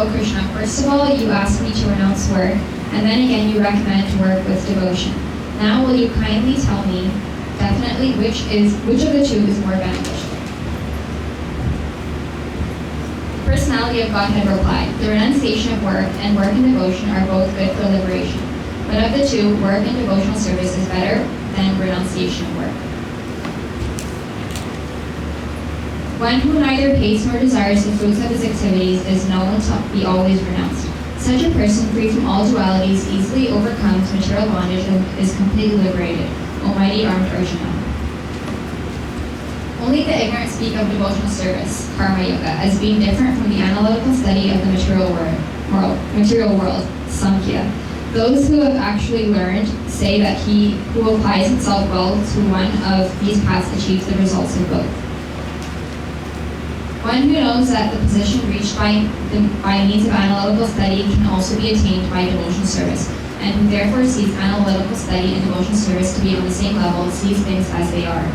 O Krishna, first of all, you ask me to renounce work, and then again you recommend work with devotion. Now will you kindly tell me definitely which of the two is more beneficial? The personality of Godhead replied, the renunciation of work and work and devotion are both good for liberation. But of the two, work and devotional service is better than renunciation of work. One who neither hates nor desires the fruits of his activities is known to be always renounced. Such a person, free from all dualities, easily overcomes material bondage and is completely liberated. O mighty armed Arjuna. Only the ignorant speak of devotional service, karma yoga, as being different from the analytical study of the material world, samkhya. Those who have actually learned say that he who applies himself well to one of these paths achieves the results of both. One who knows that the position reached by means of analytical study can also be attained by devotional service, and who therefore sees analytical study and devotional service to be on the same level, sees things as they are.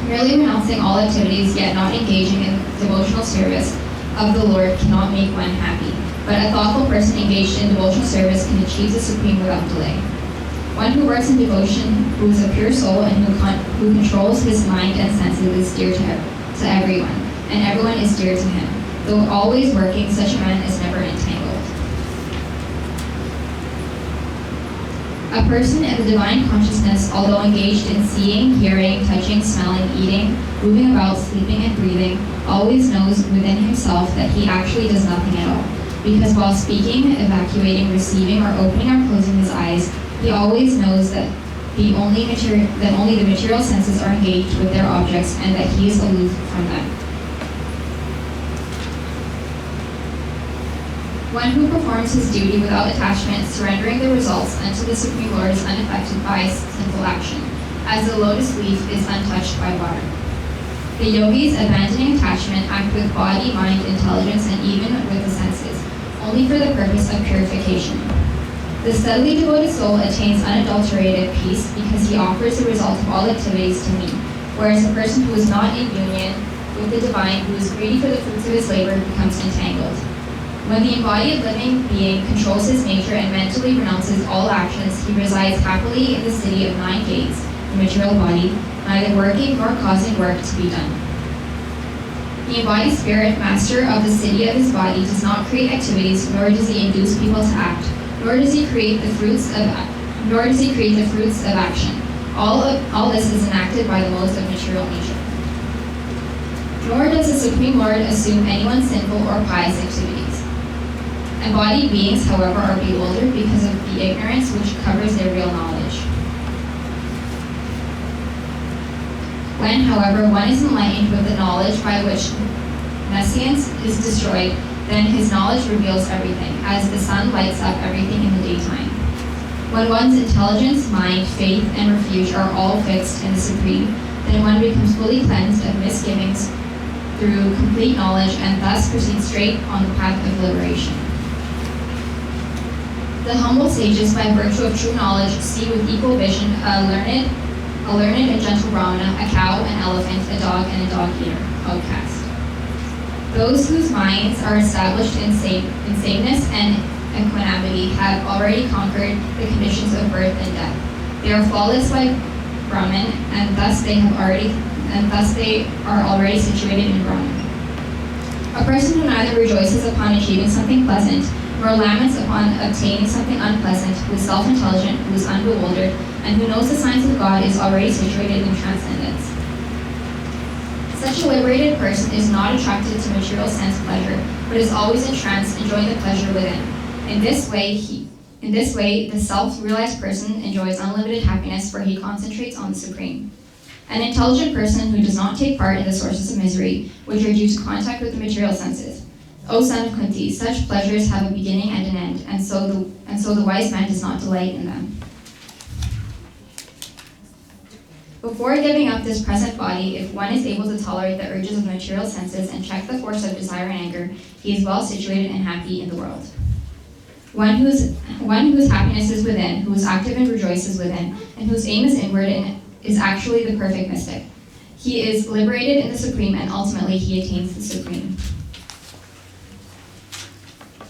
Merely renouncing all activities, yet not engaging in devotional service of the Lord cannot make one happy. But a thoughtful person engaged in devotional service can achieve the supreme without delay. One who works in devotion, who is a pure soul and who controls his mind and senses, is dear to everyone, and everyone is dear to him. Though always working, such a man is never entangled. A person in the divine consciousness, although engaged in seeing, hearing, touching, smelling, eating, moving about, sleeping, and breathing, always knows within himself that he actually does nothing at all. Because while speaking, evacuating, receiving, or opening or closing his eyes, he always knows that only the material senses are engaged with their objects and that he is aloof from them. One who performs his duty without attachment, surrendering the results unto the Supreme Lord, is unaffected by sinful action, as the lotus leaf is untouched by water. The yogis, abandoning attachment, act with body, mind, intelligence, and even with the senses, only for the purpose of purification. The steadily devoted soul attains unadulterated peace because he offers the result of all activities to me, whereas a person who is not in union with the divine, who is greedy for the fruits of his labor, becomes entangled. When the embodied living being controls his nature and mentally renounces all actions, he resides happily in the city of 9 gates, the material body, neither working nor causing work to be done. The embodied spirit, master of the city of his body, does not create activities, nor does he induce people to act, nor does he create the fruits of action. All this is enacted by the modes of material nature. Nor does the Supreme Lord assume anyone's sinful or pious activities. Embodied beings, however, are bewildered because of the ignorance which covers their real knowledge. When, however, one is enlightened with the knowledge by which nescience is destroyed, then his knowledge reveals everything, as the sun lights up everything in the daytime. When one's intelligence, mind, faith, and refuge are all fixed in the Supreme, then one becomes fully cleansed of misgivings through complete knowledge and thus proceeds straight on the path of liberation. The humble sages, by virtue of true knowledge, see with equal vision a learned and gentle Brahmana, a cow, an elephant, a dog, and a dog-eater, outcast. Those whose minds are established in sameness and equanimity have already conquered the conditions of birth and death. They are flawless like Brahman, and thus they are already situated in Brahman. A person who neither rejoices upon achieving something pleasant, nor laments upon obtaining something unpleasant, who is self-intelligent, who is unbewildered, and who knows the signs of God, is already situated in transcendence. Such a liberated person is not attracted to material sense pleasure, but is always in trance, enjoying the pleasure within. In this way, the self-realized person enjoys unlimited happiness, for he concentrates on the Supreme. An intelligent person who does not take part in the sources of misery, which are due to contact with the material senses. O son of Kunti, such pleasures have a beginning and an end, and so the wise man does not delight in them. Before giving up this present body, if one is able to tolerate the urges of the material senses and check the force of desire and anger, he is well situated and happy in the world. One whose happiness is within, who is active and rejoices within, and whose aim is inward and is actually the perfect mystic. He is liberated in the Supreme, and ultimately he attains the Supreme.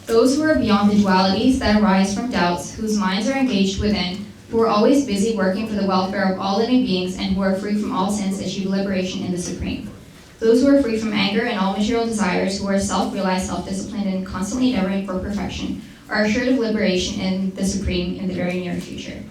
Those who are beyond the dualities that arise from doubts, whose minds are engaged within, who are always busy working for the welfare of all living beings, and who are free from all sins, achieve liberation in the Supreme. Those who are free from anger and all material desires, who are self-realized, self-disciplined, and constantly endeavoring for perfection, are assured of liberation in the Supreme in the very near future.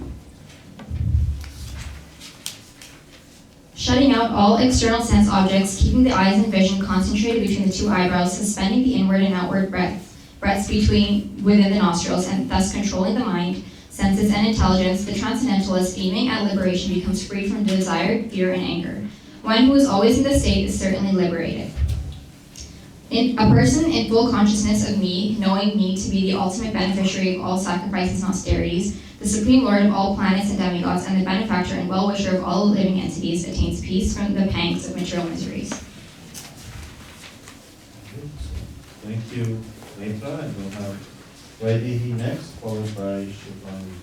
Shutting out all external sense objects, keeping the eyes and vision concentrated between the two eyebrows, suspending the inward and outward breaths within the nostrils, and thus controlling the mind, senses, and intelligence, the transcendentalist aiming at liberation becomes free from desire, fear, and anger. One who is always in this state is certainly liberated. A person in full consciousness of me, knowing me to be the ultimate beneficiary of all sacrifices and austerities, the supreme lord of all planets and demigods, and the benefactor and well-wisher of all living entities, attains peace from the pangs of material miseries. Thank you, Netra, and we'll have Vaidehi next, followed by Shivani.